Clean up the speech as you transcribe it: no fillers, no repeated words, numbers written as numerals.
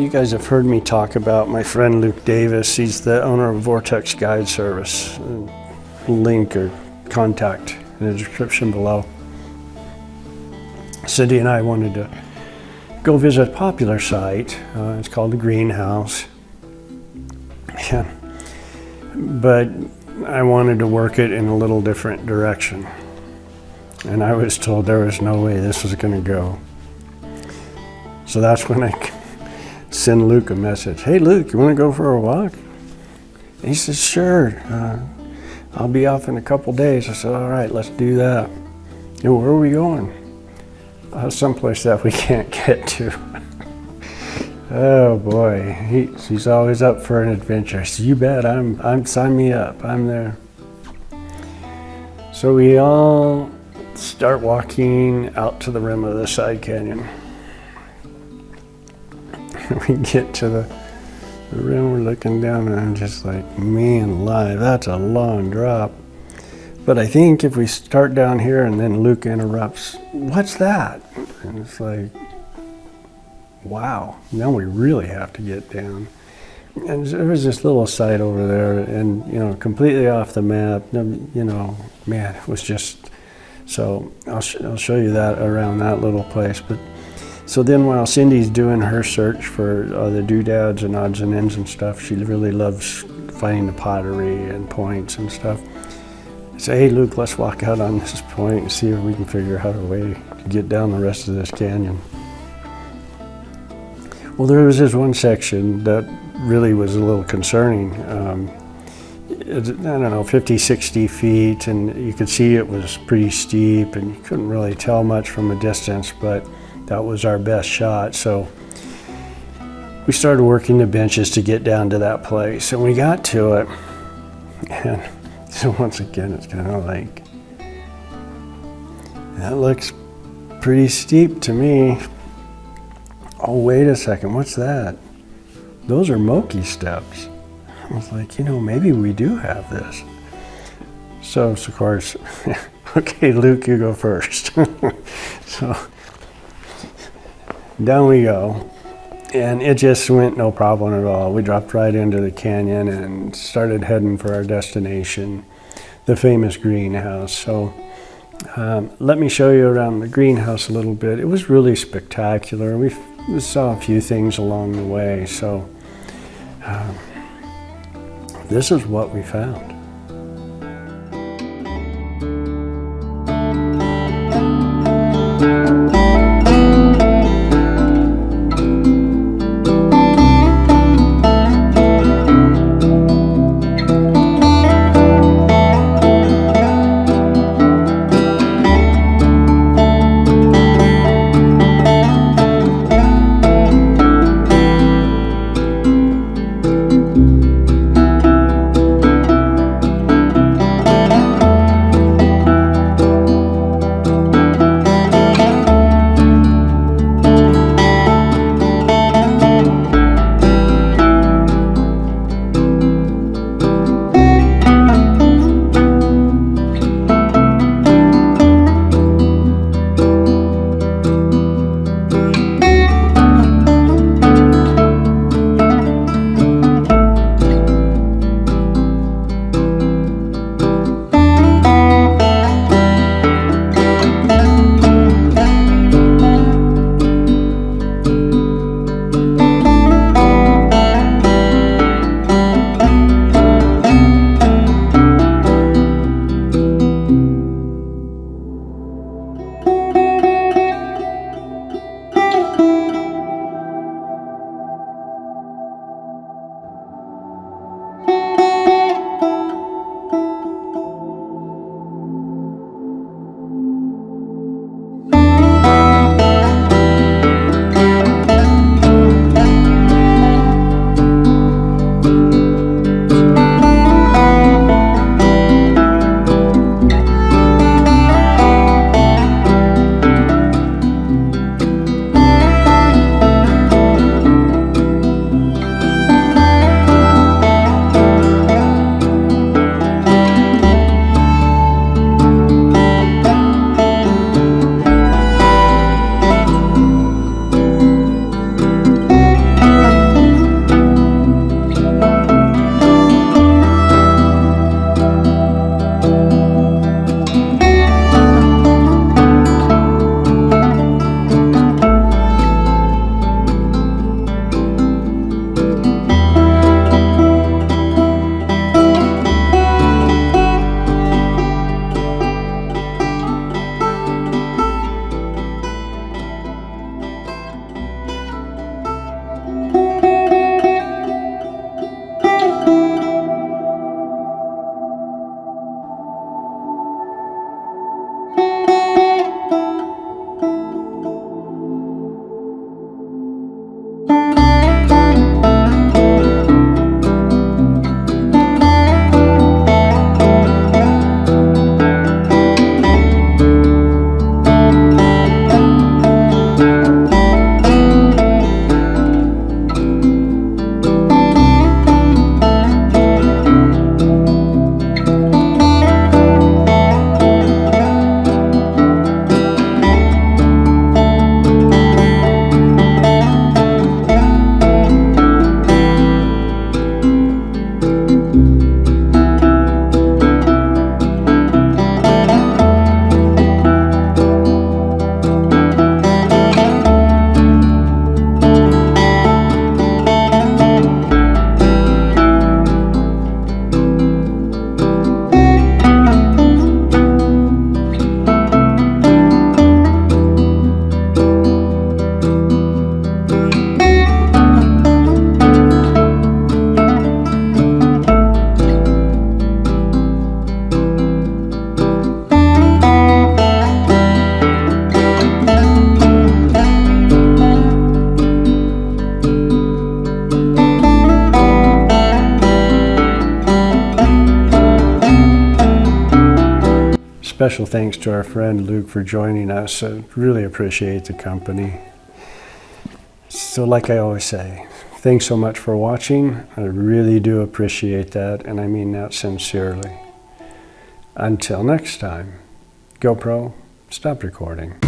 you guys have heard me talk about my friend Luke Davis. He's the owner of Vortex Guide Service. Link or contact in the description below. Cindy and I wanted to go visit a popular site. It's called the Greenhouse. Yeah. But I wanted to work it in a little different direction. And I was told there was no way this was going to go. So that's when I send Luke a message. Hey Luke, you want to go for a walk? He says, sure. I'll be off in a couple days. I said, all right, let's do that. And where are we going? Someplace that we can't get to. Oh boy, he's always up for an adventure. So you bet, sign me up, I'm there. So we all start walking out to the rim of the side canyon. We get to the rim, we're looking down, and I'm just like, man alive, that's a long drop. But I think if we start down here and then Luke interrupts, what's that? And it's like, wow, now we really have to get down. And there was this little site over there, and you know, completely off the map. You know, man, it was just. So I'll show you that around that little place. But so then while Cindy's doing her search for the doodads and odds and ends and stuff, she really loves finding the pottery and points and stuff. I say, hey Luke, let's walk out on this point and see if we can figure out a way to get down the rest of this canyon. Well, there was this one section that really was a little concerning. I don't know, 50, 60 feet, and you could see it was pretty steep, and you couldn't really tell much from a distance, but that was our best shot. So we started working the benches to get down to that place, and we got to it. And so once again, it's kind of like, that looks pretty steep to me. Oh, wait a second, what's that? Those are Moki steps. I was like, you know, maybe we do have this. So, of course, okay, Luke, you go first. So, down we go. And it just went no problem at all. We dropped right into the canyon and started heading for our destination, the famous greenhouse. So, let me show you around the greenhouse a little bit. It was really spectacular. We saw a few things along the way. So, this is what we found. special thanks to our friend Luke for joining us. I really appreciate the company. So like I always say, thanks so much for watching. I really do appreciate that, and I mean that sincerely. Until next time, GoPro, stop recording.